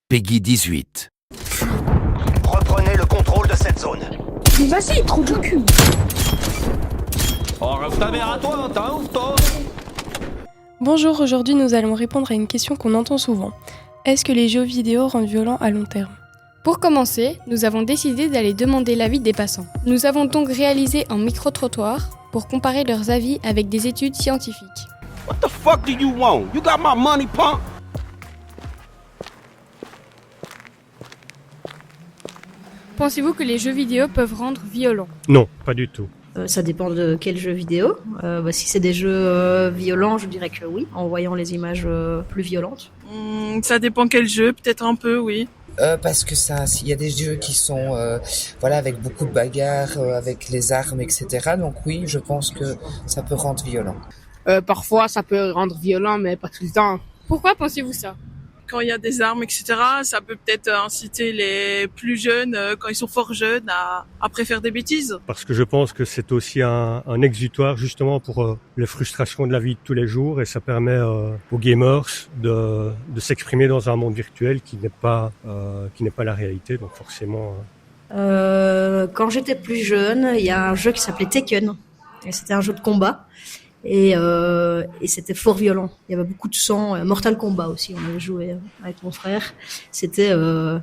Peggy 18. Reprenez le contrôle de cette zone. Mais vas-y, trop de cul. Oh, rêve ta mère à toi, t'as un ouf, toi. Bonjour, aujourd'hui nous allons répondre à une question qu'on entend souvent. Est-ce que les jeux vidéo rendent violents à long terme ? Pour commencer, nous avons décidé d'aller demander l'avis des passants. Nous avons donc réalisé un micro-trottoir pour comparer leurs avis avec des études scientifiques. What the fuck do you want? You got my money, punk? Pensez-vous que les jeux vidéo peuvent rendre violents ? Non, pas du tout. Ça dépend de quel jeu vidéo. Si c'est des jeux violents, je dirais que oui, en voyant les images plus violentes. Ça dépend quel jeu, peut-être un peu, oui. Parce que il y a des jeux qui sont avec beaucoup de bagarres, avec les armes, etc. Donc oui, je pense que ça peut rendre violent. Parfois, ça peut rendre violent, mais pas tout le temps. Pourquoi pensez-vous ça ? Quand il y a des armes, etc., ça peut peut-être inciter les plus jeunes, quand ils sont fort jeunes, à préférer des bêtises. Parce que je pense que c'est aussi un exutoire justement pour les frustrations de la vie de tous les jours et ça permet aux gamers de s'exprimer dans un monde virtuel qui n'est pas la réalité. Donc forcément. Quand j'étais plus jeune, il y a un jeu qui s'appelait Tekken. Et c'était un jeu de combat. Et c'était fort violent. Il y avait beaucoup de sang. Mortal Kombat aussi, on avait joué avec mon frère. C'était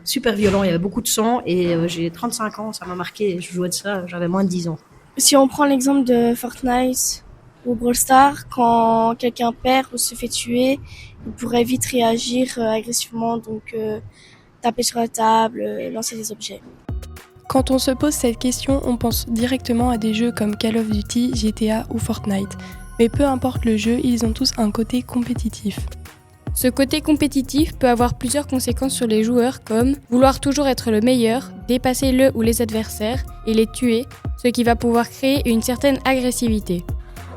super violent, il y avait beaucoup de sang. Et j'ai 35 ans, ça m'a marqué. Je jouais de ça, j'avais moins de 10 ans. Si on prend l'exemple de Fortnite ou Brawl Stars, quand quelqu'un perd ou se fait tuer, il pourrait vite réagir agressivement, donc taper sur la table, lancer des objets. Quand on se pose cette question, on pense directement à des jeux comme Call of Duty, GTA ou Fortnite. Mais peu importe le jeu, ils ont tous un côté compétitif. Ce côté compétitif peut avoir plusieurs conséquences sur les joueurs comme vouloir toujours être le meilleur, dépasser le ou les adversaires et les tuer, ce qui va pouvoir créer une certaine agressivité.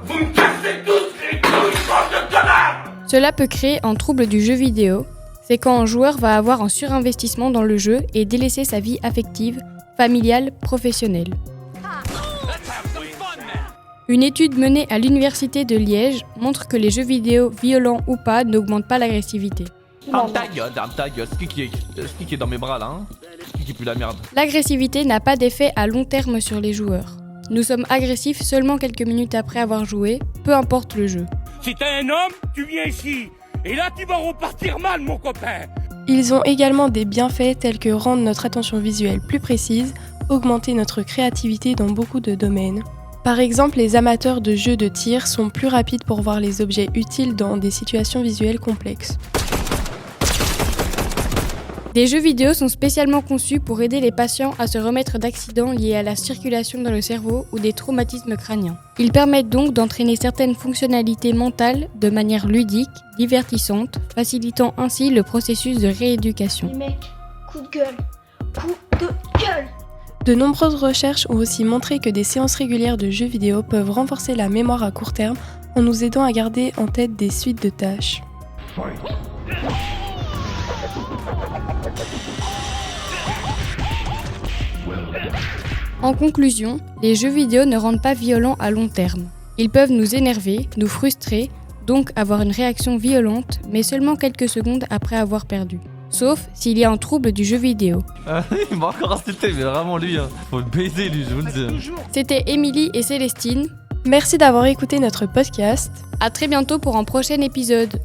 Vous me cassez tous les couilles, bande de connards! Cela peut créer un trouble du jeu vidéo. C'est quand un joueur va avoir un surinvestissement dans le jeu et délaisser sa vie affective, familiale, professionnelle. Une étude menée à l'université de Liège montre que les jeux vidéo, violents ou pas, n'augmentent pas l'agressivité. Ferme ta gueule, c'est qui est dans mes bras là, hein? C'est qui pue la merde? L'agressivité n'a pas d'effet à long terme sur les joueurs. Nous sommes agressifs seulement quelques minutes après avoir joué, peu importe le jeu. Si t'es un homme, tu viens ici. Et là, tu vas repartir mal, mon copain. Ils ont également des bienfaits tels que rendre notre attention visuelle plus précise, augmenter notre créativité dans beaucoup de domaines. Par exemple, les amateurs de jeux de tir sont plus rapides pour voir les objets utiles dans des situations visuelles complexes. Des jeux vidéo sont spécialement conçus pour aider les patients à se remettre d'accidents liés à la circulation dans le cerveau ou des traumatismes crâniens. Ils permettent donc d'entraîner certaines fonctionnalités mentales de manière ludique, divertissante, facilitant ainsi le processus de rééducation. Les mecs, coup de gueule, coup de gueule. De nombreuses recherches ont aussi montré que des séances régulières de jeux vidéo peuvent renforcer la mémoire à court terme en nous aidant à garder en tête des suites de tâches. En conclusion, les jeux vidéo ne rendent pas violents à long terme. Ils peuvent nous énerver, nous frustrer, donc avoir une réaction violente, mais seulement quelques secondes après avoir perdu. Sauf s'il y a un trouble du jeu vidéo. Il m'a encore insulté, mais vraiment lui, hein. Faut le baiser lui, je vous le dis. C'était Émilie et Célestine. Merci d'avoir écouté notre podcast. À très bientôt pour un prochain épisode.